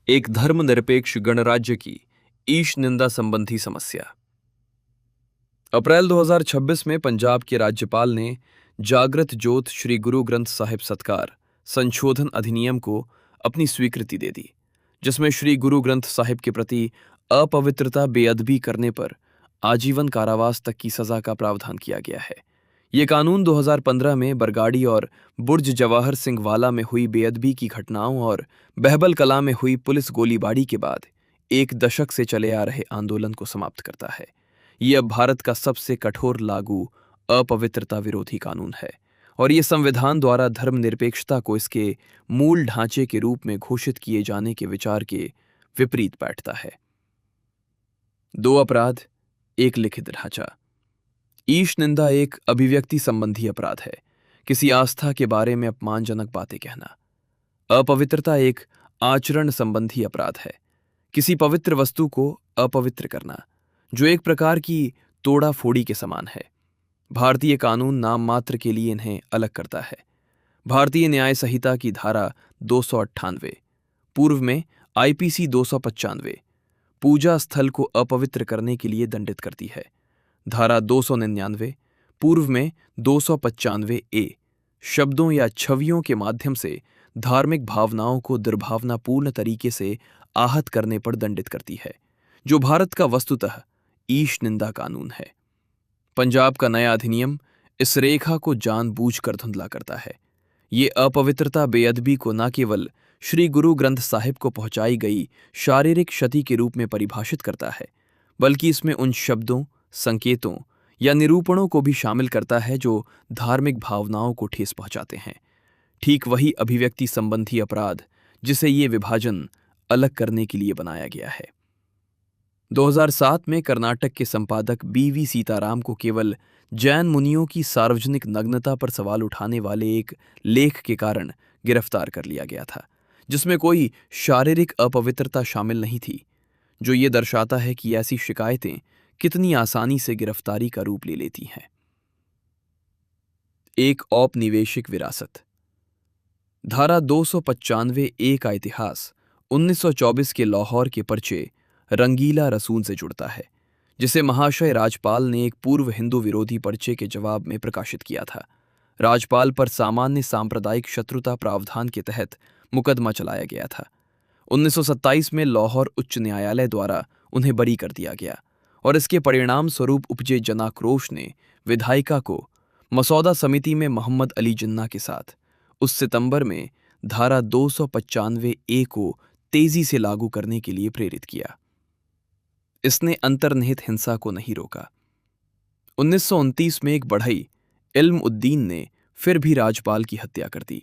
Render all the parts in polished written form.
एक धर्मनिरपेक्ष गणराज्य की ईश निंदा संबंधी समस्या। अप्रैल 2026 में पंजाब के राज्यपाल ने जागृत जोत श्री गुरु ग्रंथ साहिब सत्कार संशोधन अधिनियम को अपनी स्वीकृति दे दी, जिसमें श्री गुरु ग्रंथ साहिब के प्रति अपवित्रता बेअदबी करने पर आजीवन कारावास तक की सजा का प्रावधान किया गया है। ये कानून 2015 में बरगाड़ी और बुर्ज जवाहर सिंह वाला में हुई बेअदबी की घटनाओं और बहबल कला में हुई पुलिस गोलीबारी के बाद एक दशक से चले आ रहे आंदोलन को समाप्त करता है। ये अब भारत का सबसे कठोर लागू अपवित्रता विरोधी कानून है और ये संविधान द्वारा धर्मनिरपेक्षता को इसके मूल ढांचे के रूप में घोषित किए जाने के विचार के विपरीत बैठता है। 2 अपराध, एक लिखित ढांचा। ईश निंदा एक अभिव्यक्ति संबंधी अपराध है, किसी आस्था के बारे में अपमानजनक बातें कहना। अपवित्रता एक आचरण संबंधी अपराध है, किसी पवित्र वस्तु को अपवित्र करना, जो एक प्रकार की तोड़ा फोड़ी के समान है। भारतीय कानून नाम मात्र के लिए इन्हें अलग करता है। भारतीय न्याय संहिता की धारा 298, पूर्व में आईपीसी 295 पूजा स्थल को अपवित्र करने के लिए दंडित करती है। धारा 299, पूर्व में 295 ए शब्दों या छवियों के माध्यम से धार्मिक भावनाओं को दुर्भावनापूर्ण तरीके से आहत करने पर दंडित करती है, जो भारत का वस्तुतः ईश निंदा कानून है। पंजाब का नया अधिनियम इस रेखा को जानबूझकर धुंधला करता है। ये अपवित्रता बेअदबी को न केवल श्री गुरु ग्रंथ साहिब को पहुंचाई गई शारीरिक क्षति के रूप में परिभाषित करता है, बल्कि इसमें उन शब्दों, संकेतों या निरूपणों को भी शामिल करता है जो धार्मिक भावनाओं को ठेस पहुंचाते हैं। ठीक वही अभिव्यक्ति संबंधी अपराध जिसे ये विभाजन अलग करने के लिए बनाया गया है। 2007 में कर्नाटक के संपादक बीवी सीताराम को केवल जैन मुनियों की सार्वजनिक नग्नता पर सवाल उठाने वाले एक लेख के कारण गिरफ्तार कर लिया गया था, जिसमें कोई शारीरिक अपवित्रता शामिल नहीं थी, जो ये दर्शाता है कि ऐसी शिकायतें कितनी आसानी से गिरफ्तारी का रूप ले लेती हैं। एक औपनिवेशिक विरासत। धारा 295 ए का इतिहास 1924 के लाहौर के पर्चे रंगीला रसूल से जुड़ता है, जिसे महाशय राजपाल ने एक पूर्व हिंदू विरोधी पर्चे के जवाब में प्रकाशित किया था। राजपाल पर सामान्य सांप्रदायिक शत्रुता प्रावधान के तहत मुकदमा चलाया गया था। 1927 में लाहौर उच्च न्यायालय द्वारा उन्हें बरी कर दिया गया और इसके परिणाम स्वरूप उपजे जनाक्रोश ने विधायिका को मसौदा समिति में मोहम्मद अली जिन्ना के साथ उस सितंबर में धारा 295 ए को तेजी से लागू करने के लिए प्रेरित किया। इसने अंतर्निहित हिंसा को नहीं रोका। 1929 में एक बढ़ई इल्म उद्दीन ने फिर भी राजपाल की हत्या कर दी।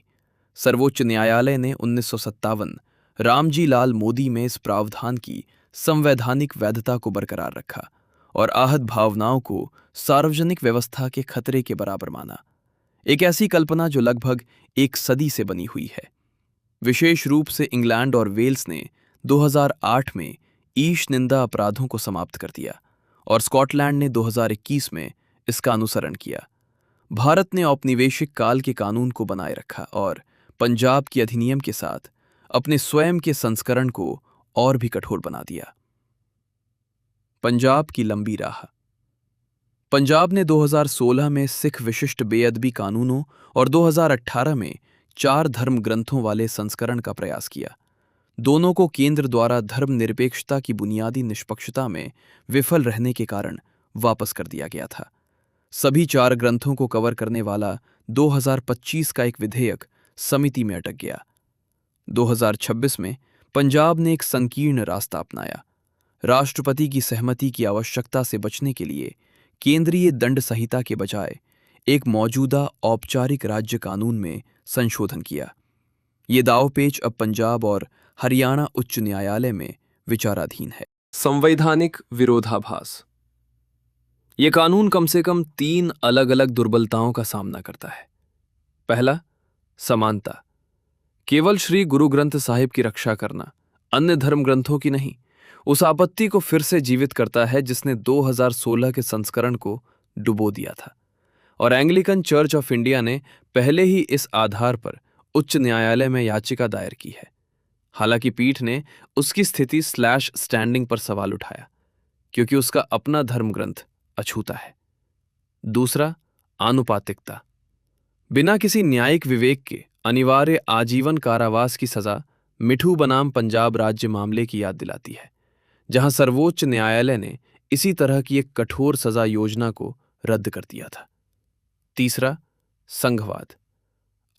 सर्वोच्च न्यायालय ने 1957 रामजी लाल मोदी में इस प्रावधान की संवैधानिक वैधता को बरकरार रखा और आहत भावनाओं को सार्वजनिक व्यवस्था के खतरे के बराबर माना। एक ऐसी कल्पना जो लगभग एक सदी से बनी हुई है। विशेष रूप से इंग्लैंड और वेल्स ने 2008 में ईश निंदा अपराधों को समाप्त कर दिया और स्कॉटलैंड ने 2021 में इसका अनुसरण किया। भारत ने औपनिवेशिक काल के कानून को बनाए रखा और पंजाब की अधिनियम के साथ अपने स्वयं के संस्करण को और भी कठोर बना दिया। पंजाब की लंबी राह। पंजाब ने 2016 में सिख विशिष्ट बेअदबी कानूनों और 2018 में 4 धर्म ग्रंथों वाले संस्करण का प्रयास किया। दोनों को केंद्र द्वारा धर्मनिरपेक्षता की बुनियादी निष्पक्षता में विफल रहने के कारण वापस कर दिया गया था। सभी 4 ग्रंथों को कवर करने वाला 2025 का एक विधेयक समिति में अटक गया। 2026 में पंजाब ने एक संकीर्ण रास्ता अपनाया। राष्ट्रपति की सहमति की आवश्यकता से बचने के लिए केंद्रीय दंड संहिता के बजाय एक मौजूदा औपचारिक राज्य कानून में संशोधन किया। ये दांवपेच अब पंजाब और हरियाणा उच्च न्यायालय में विचाराधीन है। संवैधानिक विरोधाभास। यह कानून कम से कम 3 अलग अलग दुर्बलताओं का सामना करता है। पहला, समानता। केवल श्री गुरु ग्रंथ साहिब की रक्षा करना, अन्य धर्म ग्रंथों की नहीं, उस आपत्ति को फिर से जीवित करता है जिसने 2016 के संस्करण को डुबो दिया था और एंग्लिकन चर्च ऑफ इंडिया ने पहले ही इस आधार पर उच्च न्यायालय में याचिका दायर की है। हालांकि पीठ ने उसकी स्थिति स्लैश स्टैंडिंग पर सवाल उठाया, क्योंकि उसका अपना धर्म ग्रंथ अछूता है। दूसरा, आनुपातिकता। बिना किसी न्यायिक विवेक के अनिवार्य आजीवन कारावास की सजा मिठू बनाम पंजाब राज्य मामले की याद दिलाती है, जहां सर्वोच्च न्यायालय ने इसी तरह की एक कठोर सजा योजना को रद्द कर दिया था। तीसरा, संघवाद।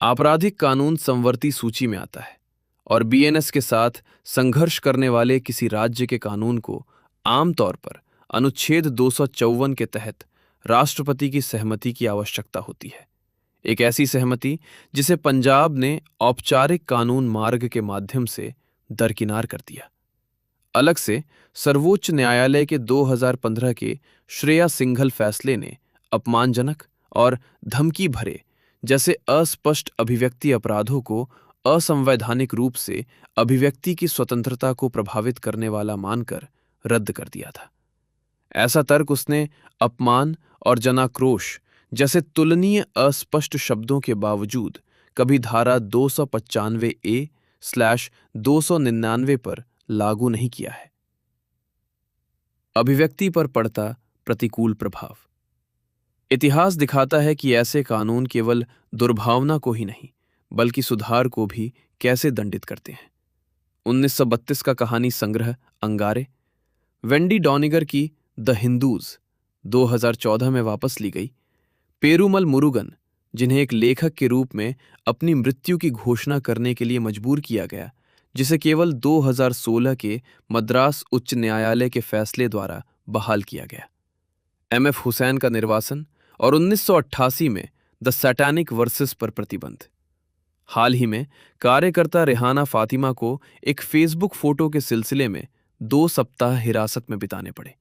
आपराधिक कानून संवर्ती सूची में आता है और बीएनएस के साथ संघर्ष करने वाले किसी राज्य के कानून को आमतौर पर अनुच्छेद 254 के तहत राष्ट्रपति की सहमति की आवश्यकता होती है। एक ऐसी सहमति जिसे पंजाब ने औपचारिक कानून मार्ग के माध्यम से दरकिनार कर दिया। अलग से सर्वोच्च न्यायालय के 2015 के श्रेया सिंघल फैसले ने अपमानजनक और धमकी भरे जैसे अस्पष्ट अभिव्यक्ति अपराधों को असंवैधानिक रूप से अभिव्यक्ति की स्वतंत्रता को प्रभावित करने वाला मानकर रद्द कर दिया था। ऐसा तर्क उसने अपमान और जनाक्रोश जैसे तुलनीय अस्पष्ट शब्दों के बावजूद कभी धारा 295A/299 पर लागू नहीं किया है। अभिव्यक्ति पर पड़ता प्रतिकूल प्रभाव। इतिहास दिखाता है कि ऐसे कानून केवल दुर्भावना को ही नहीं बल्कि सुधार को भी कैसे दंडित करते हैं। 1932 का कहानी संग्रह अंगारे, वेंडी डॉनिगर की द हिंदूज 2014 में वापस ली गई। पेरूमल मुरुगन, जिन्हें एक लेखक के रूप में अपनी मृत्यु की घोषणा करने के लिए मजबूर किया गया, जिसे केवल 2016 के मद्रास उच्च न्यायालय के फैसले द्वारा बहाल किया गया। एमएफ हुसैन का निर्वासन और 1988 में द सैटानिक वर्सेस पर प्रतिबंध। हाल ही में कार्यकर्ता रेहाना फातिमा को एक फेसबुक फोटो के सिलसिले में 2 सप्ताह हिरासत में बिताने पड़े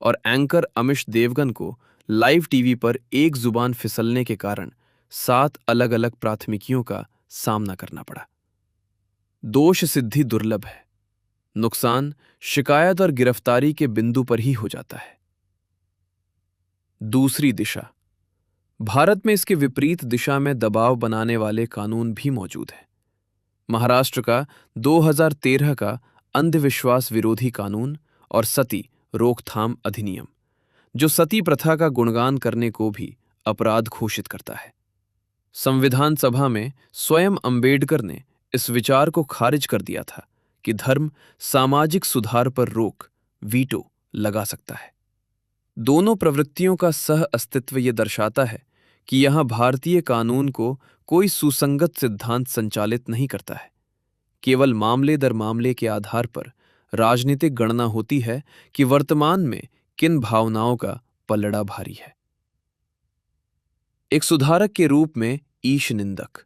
और एंकर अमिश देवगन को लाइव टीवी पर एक जुबान फिसलने के कारण 7 अलग-अलग प्राथमिकियों का सामना करना पड़ा। दोष सिद्धि दुर्लभ है, नुकसान शिकायत और गिरफ्तारी के बिंदु पर ही हो जाता है। दूसरी दिशा। भारत में इसके विपरीत दिशा में दबाव बनाने वाले कानून भी मौजूद हैं। महाराष्ट्र का 2013 का अंधविश्वास विरोधी कानून और सती रोकथाम अधिनियम, जो सती प्रथा का गुणगान करने को भी अपराध घोषित करता है। संविधान सभा में स्वयं अंबेडकर ने इस विचार को खारिज कर दिया था कि धर्म सामाजिक सुधार पर रोक वीटो लगा सकता है। दोनों प्रवृत्तियों का सह अस्तित्व ये दर्शाता है कि यहां भारतीय कानून को कोई सुसंगत सिद्धांत संचालित नहीं करता है। केवल मामले दर मामले के आधार पर राजनीतिक गणना होती है कि वर्तमान में किन भावनाओं का पलड़ा भारी है। एक सुधारक के रूप में ईश निंदक।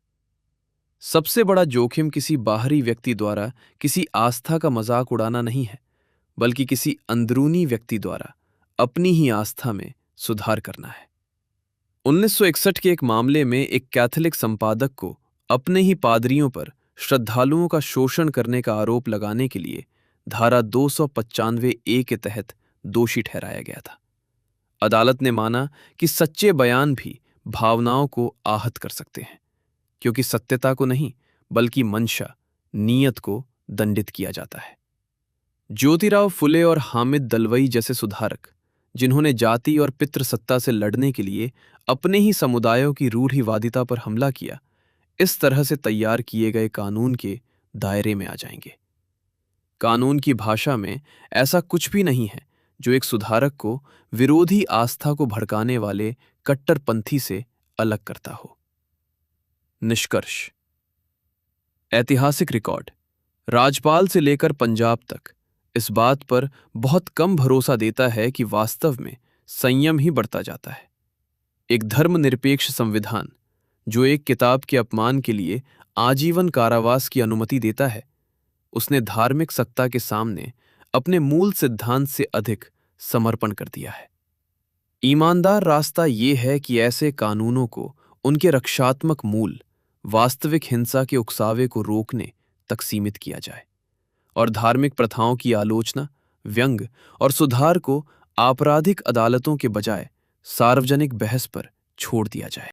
सबसे बड़ा जोखिम किसी बाहरी व्यक्ति द्वारा किसी आस्था का मजाक उड़ाना नहीं है, बल्कि किसी अंदरूनी व्यक्ति द्वारा अपनी ही आस्था में सुधार करना है। 1961 के एक मामले में एक कैथोलिक संपादक को अपने ही पादरियों पर श्रद्धालुओं का शोषण करने का आरोप लगाने के लिए धारा 295A के तहत दोषी ठहराया गया था। अदालत ने माना कि सच्चे बयान भी भावनाओं को आहत कर सकते हैं, क्योंकि सत्यता को नहीं बल्कि मंशा, नीयत को दंडित किया जाता है। ज्योतिराव फुले और हामिद दलवई जैसे सुधारक, जिन्होंने जाति और पितृसत्ता से लड़ने के लिए अपने ही समुदायों की रूढ़िवादिता पर हमला किया, इस तरह से तैयार किए गए कानून के दायरे में आ जाएंगे। कानून की भाषा में ऐसा कुछ भी नहीं है जो एक सुधारक को विरोधी आस्था को भड़काने वाले कट्टरपंथी से अलग करता हो। निष्कर्ष। ऐतिहासिक रिकॉर्ड राजपाल से लेकर पंजाब तक इस बात पर बहुत कम भरोसा देता है कि वास्तव में संयम ही बढ़ता जाता है। एक धर्मनिरपेक्ष संविधान जो एक किताब के अपमान के लिए आजीवन कारावास की अनुमति देता है, उसने धार्मिक सत्ता के सामने अपने मूल सिद्धांत से अधिक समर्पण कर दिया है। ईमानदार रास्ता ये है कि ऐसे कानूनों को उनके रक्षात्मक मूल, वास्तविक हिंसा के उकसावे को रोकने तक सीमित किया जाए और धार्मिक प्रथाओं की आलोचना, व्यंग और सुधार को आपराधिक अदालतों के बजाय सार्वजनिक बहस पर छोड़ दिया जाए।